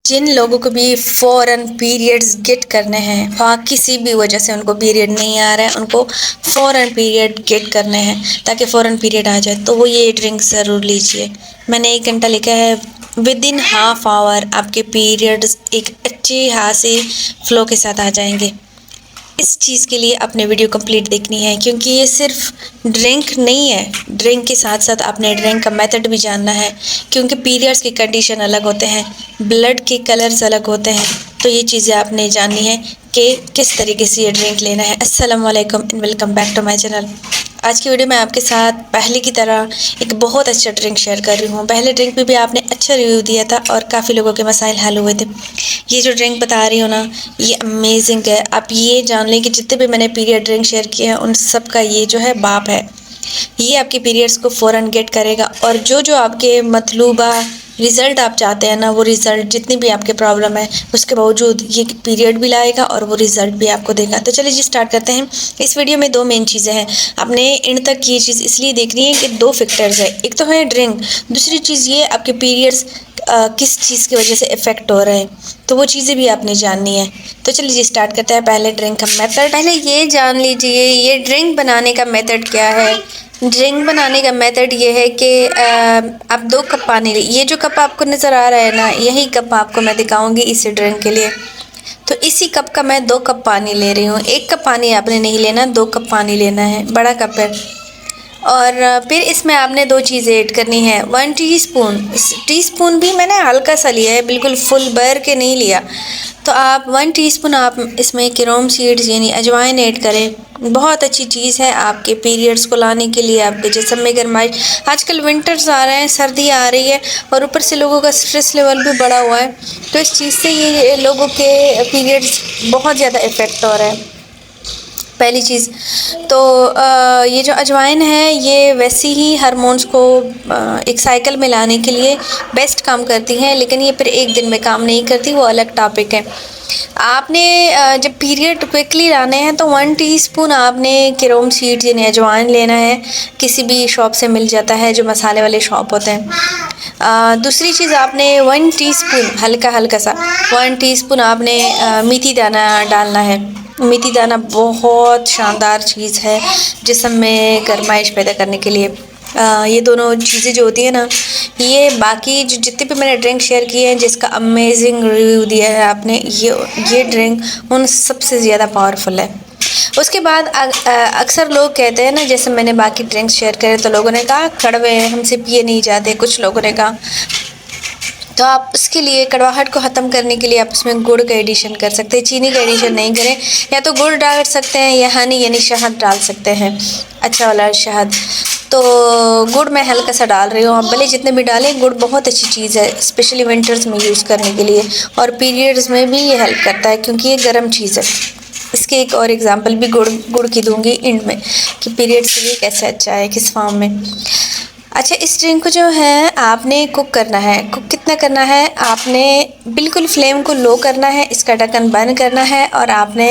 जिन लोगों को भी फ़ौरन पीरियड्स गेट करने हैं, हाँ किसी भी वजह से उनको पीरियड नहीं आ रहा है, उनको फ़ौरन पीरियड गेट करने हैं ताकि फ़ौरन पीरियड आ जाए, तो वो ये ड्रिंक ज़रूर लीजिए। मैंने 1 घंटा लिखा है, विदिन हाफ आवर आपके पीरियड्स एक अच्छी खासी फ़्लो के साथ आ जाएंगे। इस चीज़ के लिए आपने वीडियो कंप्लीट देखनी है, क्योंकि ये सिर्फ ड्रिंक नहीं है, ड्रिंक के साथ साथ आपने ड्रिंक का मेथड भी जानना है, क्योंकि पीरियड्स की कंडीशन अलग होते हैं, ब्लड के कलर्स अलग होते हैं, तो ये चीज़ें आपने जाननी है कि किस तरीके से ये ड्रिंक लेना है। अस्सलाम वालेकुम and welcome back to my channel. आज की वीडियो में आपके साथ पहले की तरह एक बहुत अच्छा ड्रिंक शेयर कर रही हूँ। पहले ड्रिंक पे भी आपने अच्छा रिव्यू दिया था और काफ़ी लोगों के मसाइल हल हुए थे। ये जो ड्रिंक बता रही हूँ ना, ये अमेजिंग है। आप ये जान लें कि जितने भी मैंने पीरियड ड्रिंक शेयर किए हैं उन सब का ये जो है बाप है। ये आपके पीरियड्स को फ़ौरन गेट करेगा और जो आपके मतलूबा रिज़ल्ट आप चाहते हैं ना, वो रिज़ल्ट जितनी भी आपके प्रॉब्लम है उसके बावजूद ये पीरियड भी लाएगा और वो रिज़ल्ट भी आपको देगा। तो चलिए जी स्टार्ट करते हैं। इस वीडियो में 2 मेन चीज़ें हैं। आपने एंड तक ये चीज़ इसलिए देखनी है कि 2 फैक्टर्स है, एक तो है ड्रिंक, दूसरी चीज़ ये आपके पीरियड्स किस चीज़ की वजह से इफ़ेक्ट हो रहे हैं, तो वो चीज़ें भी आपने जाननी है। तो चलिए जी स्टार्ट करते हैं। पहले ड्रिंक का मेथड, पहले ये जान लीजिए ये ड्रिंक बनाने का मेथड क्या है। ड्रिंक बनाने का मेथड ये है कि आप 2 कप पानी ले। ये जो कप आपको नज़र आ रहा है ना, यही कप आपको मैं दिखाऊंगी इस ड्रिंक के लिए। तो इसी कप का मैं 2 कप पानी ले रही हूँ। 1 कप पानी आपने नहीं लेना, 2 कप पानी लेना है, बड़ा कप है। और फिर इसमें आपने 2 चीज़ें ऐड करनी है। 1 टीस्पून, टीस्पून भी मैंने हल्का सा लिया है, बिल्कुल फुल भर के नहीं लिया। तो आप 1 टीस्पून आप इसमें क्रोम सीड्स यानी अजवाइन ऐड करें। बहुत अच्छी चीज़ है आपके पीरियड्स को लाने के लिए, आपके जिस्म में गर्माइश। आजकल विंटर्स आ रहे हैं, सर्दी आ रही है और ऊपर से लोगों का स्ट्रेस लेवल भी बढ़ा हुआ है, तो इस चीज़ से ये लोगों के पीरियड्स बहुत ज़्यादा इफ़ेक्ट हो रहा है। पहली चीज़ तो ये जो अजवाइन है ये वैसे ही हार्मोन्स को एक साइकिल में लाने के लिए बेस्ट काम करती हैं, लेकिन ये फिर एक दिन में काम नहीं करती, वो अलग टॉपिक है। आपने जब पीरियड क्विकली लाने हैं तो 1 टीस्पून आपने क्रोम सीड्स यानी अजवाइन लेना है। किसी भी शॉप से मिल जाता है, जो मसाले वाले शॉप होते हैं। दूसरी चीज़ आपने 1 टीस्पून हल्का सा 1 टीस्पून आपने मेथी दाना डालना है। मेथी दाना बहुत शानदार चीज़ है जिस्म में गर्माइश पैदा करने के लिए। ये दोनों चीज़ें जो होती है ना, ये बाकी जो जितने भी मैंने ड्रिंक शेयर किए हैं जिसका अमेजिंग रिव्यू दिया है आपने, ये ड्रिंक उन सबसे ज़्यादा पावरफुल है। उसके बाद अक्सर लोग कहते हैं ना, जैसे मैंने बाकी ड्रिंक्स शेयर करे तो लोगों ने कहा कड़वे हैं, हमसे पिए नहीं जाते, कुछ लोगों ने कहा। तो आप उसके लिए कड़वाहट को ख़त्म करने के लिए आप उसमें गुड़ का एडिशन कर सकते हैं, चीनी का एडिशन नहीं करें। या तो गुड़ डाल सकते हैं या हनी यानी शहद डाल सकते हैं, अच्छा वाला शहद। तो गुड़ मैं हल्का सा डाल रही हूँ, आप भले जितने भी डालें, गुड़ बहुत अच्छी चीज़ है स्पेशली विंटर्स में यूज़ करने के लिए, और पीरियड्स में भी ये हेल्प करता है क्योंकि ये गर्म चीज़ है। इसके एक और एग्जांपल भी गुड़ की दूंगी एंड में कि पीरियड्स के लिए कैसे अच्छा है, किस फॉर्म में। अच्छा, इस ड्रिंक को जो है आपने कुक करना है। कुक कितना करना है, आपने बिल्कुल फ्लेम को लो करना है, इसका ढक्कन बंद करना है और आपने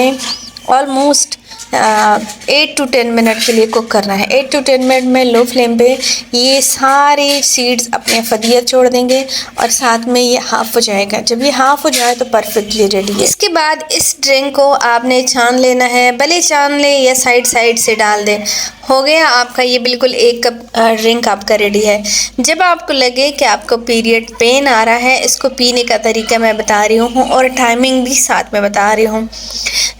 ऑलमोस्ट 8 to 10 मिनट के लिए कुक करना है। 8 to 10 मिनट में लो फ्लेम पे ये सारे सीड्स अपने फदियत छोड़ देंगे और साथ में ये हाफ़ हो जाएगा। जब ये हाफ़ हो जाए तो परफेक्टली रेडी है। इसके बाद इस ड्रिंक को आपने छान लेना है, भले छान ले या साइड से डाल दें। हो गया आपका ये बिल्कुल 1 कप ड्रिंक आपका रेडी है। जब आपको लगे कि आपको पीरियड पेन आ रहा है, इसको पीने का तरीका मैं बता रही हूँ और टाइमिंग भी साथ में बता रही हूँ।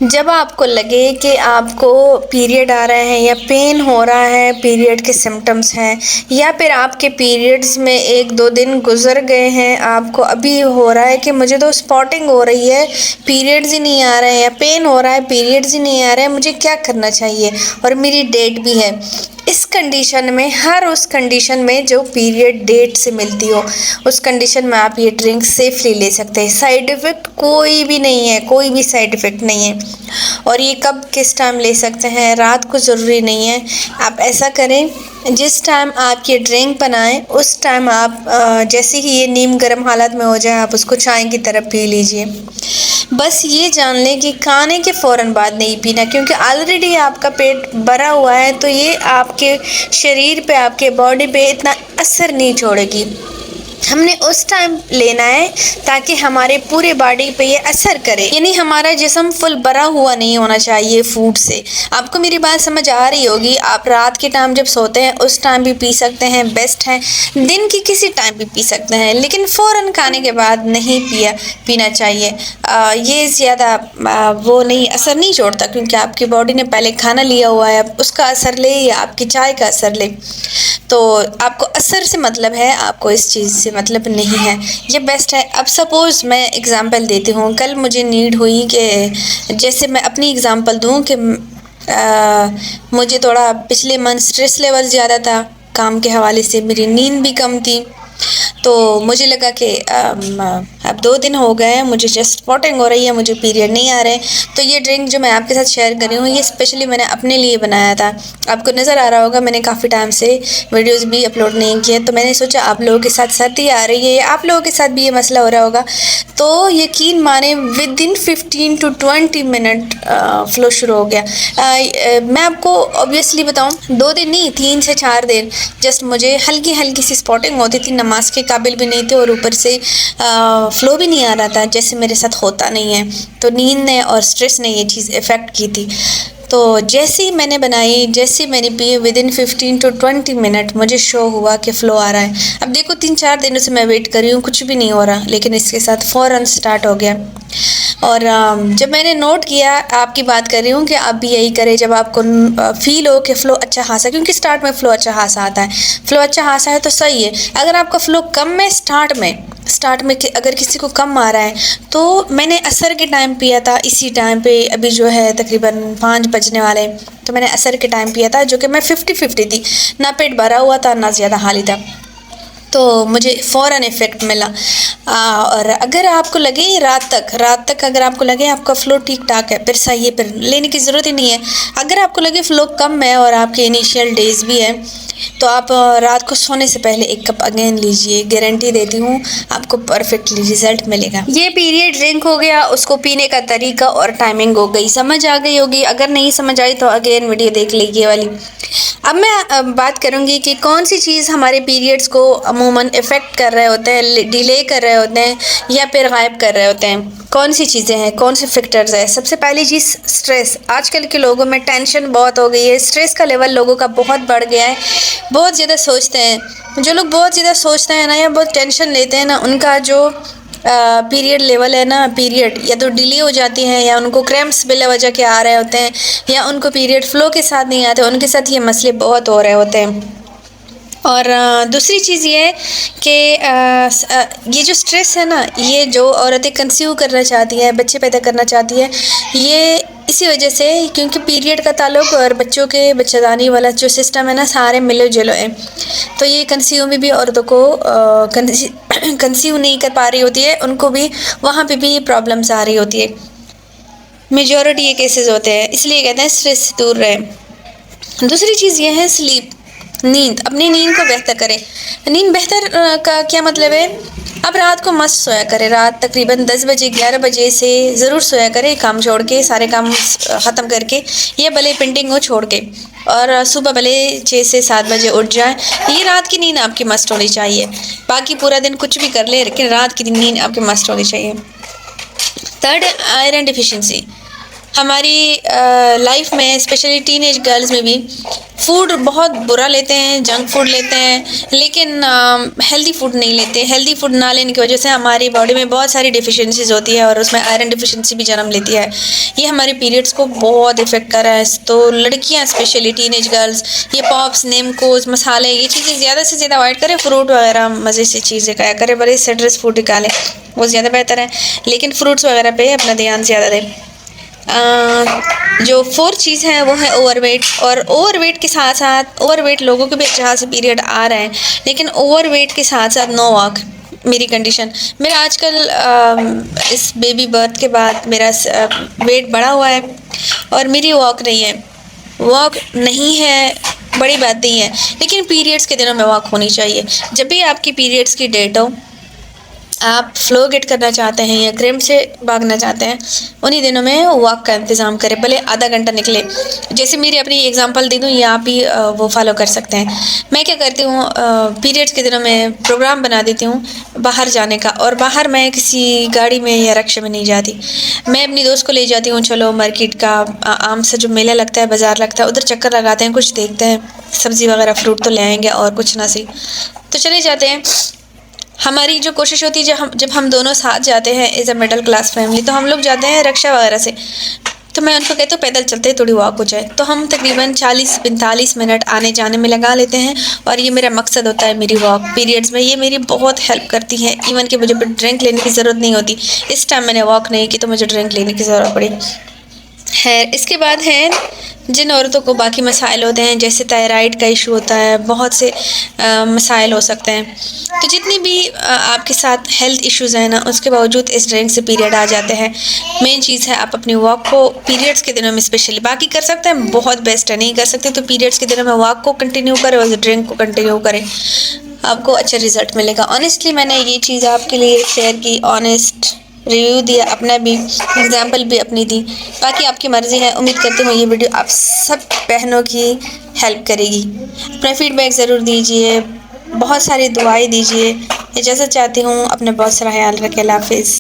जब आपको लगे कि आपको पीरियड आ रहा है या पेन हो रहा है, पीरियड के सिम्टम्स हैं, या फिर आपके पीरियड्स में 1-2 दिन गुजर गए हैं, आपको अभी हो रहा है कि मुझे तो स्पॉटिंग हो रही है, पीरियड्स ही नहीं आ रहे हैं, या पेन हो रहा है, पीरियड्स ही नहीं आ रहे हैं, मुझे क्या करना चाहिए और मेरी डेट भी है। इस कंडीशन में, हर उस कंडीशन में जो पीरियड डेट से मिलती हो, उस कंडीशन में आप ये ड्रिंक सेफली ले सकते हैं। साइड इफ़ेक्ट कोई भी नहीं है, कोई भी साइड इफ़ेक्ट नहीं है। और ये कब किस टाइम ले सकते हैं, रात को ज़रूरी नहीं है। आप ऐसा करें, जिस टाइम आप ये ड्रिंक बनाएं उस टाइम आप जैसे ही ये नीम गर्म हालत में हो जाए आप उसको चाय की तरह पी लीजिए। बस ये जान लें कि खाने के फ़ौरन बाद नहीं पीना, क्योंकि ऑलरेडी आपका पेट भरा हुआ है, तो ये आपके शरीर पे, आपके बॉडी पे इतना असर नहीं छोड़ेगी। हमने उस टाइम लेना है ताकि हमारे पूरे बॉडी पे ये असर करे, यानी हमारा जिस्म फुल भरा हुआ नहीं होना चाहिए फूड से। आपको मेरी बात समझ आ रही होगी। आप रात के टाइम जब सोते हैं उस टाइम भी पी सकते हैं, बेस्ट है। दिन की किसी टाइम भी पी सकते हैं, लेकिन फ़ौरन खाने के बाद नहीं पीना चाहिए। ये ज़्यादा वो नहीं असर नहीं छोड़ता, क्योंकि आपकी बॉडी ने पहले खाना लिया हुआ है, उसका असर ले या आपकी चाय का असर ले। तो आपको असर से मतलब है, आपको इस चीज़ से मतलब नहीं है। ये बेस्ट है। अब सपोज़ मैं एग्ज़ाम्पल देती हूँ, कल मुझे नीड हुई कि जैसे मैं अपनी एग्ज़ाम्पल दूँ कि मुझे थोड़ा पिछले मंथ स्ट्रेस लेवल ज़्यादा था, काम के हवाले से मेरी नींद भी कम थी। तो मुझे लगा कि अब 2 दिन हो गए हैं, मुझे जस्ट स्पॉटिंग हो रही है, मुझे पीरियड नहीं आ रहे। तो ये ड्रिंक जो मैं आपके साथ शेयर कर रही हूँ, ये स्पेशली मैंने अपने लिए बनाया था। आपको नज़र आ रहा होगा मैंने काफ़ी टाइम से वीडियोस भी अपलोड नहीं किए, तो मैंने सोचा आप लोगों के साथ सर्दी आ रही है, आप लोगों के साथ भी ये मसला हो रहा होगा। तो यकीन माने विदिन 15 to 20 मिनट फ़्लो शुरू हो गया। मैं आपको ऑब्वियसली बताऊँ, 2 दिन नहीं 3 से 4 दिन जस्ट मुझे हल्की हल्की सी स्पॉटिंग होती थी, नमाज के काबिल भी नहीं थे और ऊपर से फ़्लो भी नहीं आ रहा था, जैसे मेरे साथ होता नहीं है। तो नींद ने और स्ट्रेस ने ये चीज़ इफ़ेक्ट की थी। तो जैसे ही मैंने बनाई, जैसे ही मैंने पी, विदिन 15 to 20 मिनट मुझे शो हुआ कि फ़्लो आ रहा है। अब देखो 3-4 दिनों से मैं वेट कर रही हूँ, कुछ भी नहीं हो रहा, लेकिन इसके साथ फ़ौरन स्टार्ट हो गया। और जब मैंने नोट किया, आपकी बात कर रही हूँ कि आप भी यही करें जब आपको फ़ील हो कि फ़्लो अच्छा खासा, क्योंकि स्टार्ट में फ़्लो अच्छा खासा आता है। फ़्लो अच्छा खासा है तो सही है। अगर आपका फ़्लो कम है स्टार्ट में अगर किसी को कम आ रहा है, तो मैंने असर के टाइम पिया था, इसी टाइम पे अभी जो है तकरीबन 5 बजने वाले, तो मैंने असर के टाइम पिया था, जो कि मैं 50-50 थी, ना पेट भरा हुआ था ना ज़्यादा खाली था। तो मुझे फ़ौरन इफ़ेक्ट मिला। और अगर आपको लगे रात तक अगर आपको लगे आपका फ़्लो ठीक ठाक है, फिर सही है, फिर लेने की ज़रूरत ही नहीं है। अगर आपको लगे फ़्लो कम है और आपके इनिशियल डेज़ भी है, तो आप रात को सोने से पहले 1 कप अगेन लीजिए, गारंटी देती हूँ आपको परफेक्टली रिज़ल्ट मिलेगा। ये पीरियड ड्रिंक हो गया, उसको पीने का तरीका और टाइमिंग हो गई, समझ आ गई होगी। अगर नहीं समझ आई तो अगेन वीडियो देख लीजिए वाली। अब मैं बात करूँगी कि कौन सी चीज़ हमारे पीरियड्स को अमूमन इफ़ेक्ट कर रहे होते हैं, डिले कर रहे होते हैं या फिर गायब कर रहे होते हैं। कौन सी चीज़ें हैं, कौन से फैक्टर्स हैं? सबसे पहली चीज़ स्ट्रेस। आजकल के लोगों में टेंशन बहुत हो गई है, स्ट्रेस का लेवल लोगों का बहुत बढ़ गया है, बहुत ज़्यादा सोचते हैं। जो लोग बहुत ज़्यादा सोचते हैं ना या बहुत टेंशन लेते हैं ना, उनका जो पीरियड लेवल है ना, पीरियड या तो डिले हो जाती हैं, या उनको क्रैम्प्स बिला वजह के आ रहे होते हैं, या उनको पीरियड फ़्लो के साथ नहीं आते, उनके साथ ये मसले बहुत हो रहे होते हैं। और दूसरी चीज़ ये है कि ये जो स्ट्रेस है ना, ये जो औरतें कंसीव करना चाहती हैं, बच्चे पैदा करना चाहती है, ये इसी वजह से, क्योंकि पीरियड का ताल्लुक और बच्चों के बच्चेदानी वाला जो सिस्टम है ना, सारे मिलो जुलो हैं। तो ये कंसीव में भी औरतों को कंसीव नहीं कर पा रही होती है, उनको भी वहाँ पे भी ये प्रॉब्लम्स आ रही होती है। मेजॉरिटी ये केसेस होते हैं, इसलिए कहते हैं स्ट्रेस से दूर रहें। दूसरी चीज़ ये है स्लीप, नींद। अपनी नींद को बेहतर करें। नींद बेहतर का क्या मतलब है? अब रात को मस्त सोया करें, रात तकरीबन 10 बजे 11 बजे से ज़रूर सोया करें, काम छोड़ के, सारे काम ख़त्म करके, ये भले पेंटिंग हो छोड़ के, और सुबह भले 6 से 7 बजे उठ जाएं। ये रात की नींद आपकी मस्त होनी चाहिए। बाकी पूरा दिन कुछ भी कर ले, लेकिन रात की नींद आपकी मस्त होनी चाहिए। Third, iron deficiency. हमारी लाइफ में स्पेशली टीनेज गर्ल्स में भी फूड बहुत बुरा लेते हैं, जंक फूड लेते हैं, लेकिन हेल्दी फूड नहीं लेते। हेल्दी फूड ना लेने की वजह से हमारी बॉडी में बहुत सारी डिफिशिएंसीज होती है, और उसमें आयरन डिफिशिएंसी भी जन्म लेती है। ये हमारे पीरियड्स को बहुत इफेक्ट कर रहा है। तो लड़कियां स्पेशली टीनेज गर्ल्स, ये पॉप्स, नेमकोज, मसाले, ये चीज़ें ज़्यादा से ज़्यादा अवॉइड करें। फ्रूट वगैरह मज़े से चीज़ें खाया करें, बड़े सिट्रस फ्रूट निकालें, वो ज़्यादा बेहतर है, लेकिन फ्रूट्स वगैरह पे अपना ध्यान ज़्यादा दें। जो 4th चीज़ है वो है ओवरवेट। और ओवरवेट के साथ साथ, ओवरवेट लोगों के भी जहाँ से पीरियड आ रहे हैं, लेकिन ओवरवेट के साथ साथ नो वॉक। मेरी कंडीशन, मेरा आजकल इस बेबी बर्थ के बाद मेरा वेट बढ़ा हुआ है और मेरी वॉक नहीं है, बड़ी बात नहीं है, लेकिन पीरियड्स के दिनों में वॉक होनी चाहिए। जब भी आपकी पीरियड्स की डेट हो, आप फ्लो गेट करना चाहते हैं या क्रैम्प से भागना चाहते हैं, उन्हीं दिनों में वॉक का इंतज़ाम करें, भले आधा घंटा निकले। जैसे मेरी अपनी एग्जांपल दे दूँ, ये आप भी वो फॉलो कर सकते हैं। मैं क्या करती हूँ, पीरियड्स के दिनों में प्रोग्राम बना देती हूँ बाहर जाने का, और बाहर मैं किसी गाड़ी में या रिक्शे में नहीं जाती। मैं अपनी दोस्त को ले जाती हूँ, चलो मार्केट का आम सा जो मेला लगता है, बाज़ार लगता है, उधर चक्कर लगाते हैं, कुछ देखते हैं, सब्ज़ी वगैरह फ्रूट तो ले आएंगे और कुछ ना सही तो चले जाते हैं। हमारी जो कोशिश होती है, जब हम दोनों साथ जाते हैं as a middle class family, तो हम लोग जाते हैं रिक्शा वगैरह से। तो मैं उनको कहती हूँ पैदल चलते हैं, थोड़ी वॉक हो जाए। तो हम तकरीबन 40-45 मिनट आने जाने में लगा लेते हैं, और ये मेरा मकसद होता है मेरी वॉक पीरियड्स में। ये मेरी बहुत हेल्प करती है, इवन कि मुझे ड्रिंक लेने की ज़रूरत नहीं होती। इस टाइम मैंने वॉक नहीं की तो मुझे ड्रिंक लेने की ज़रूरत पड़ी है। इसके बाद है जिन औरतों को बाकी मसाइल होते हैं, जैसे थायराइड का इशू होता है, बहुत से मसाइल हो सकते हैं। तो जितनी भी आपके साथ हेल्थ इश्यूज़ हैं ना, उसके बावजूद इस ड्रिंक से पीरियड आ जाते हैं। मेन चीज़ है आप अपनी वॉक को पीरियड्स के दिनों में स्पेशली, बाकी कर सकते हैं बहुत बेस्ट है, नहीं कर सकते तो पीरियड्स के दिनों में वॉक को कंटिन्यू करें और ड्रिंक को कंटिन्यू करें, आपको अच्छा रिजल्ट मिलेगा। ऑनेस्टली मैंने ये चीज़ आपके लिए शेयर की, ऑनेस्ट रिव्यू दिया, अपना भी एग्जाम्पल भी अपनी दी। बाकी आपकी मर्ज़ी है। उम्मीद करती हूँ ये वीडियो आप सब बहनों की हेल्प करेगी। अपना फीडबैक ज़रूर दीजिए, बहुत सारी दुआएं दीजिए। इजाज़त चाहती हूँ, अपना बहुत सारा ख्याल रखें। अल्लाह हाफ़िज़।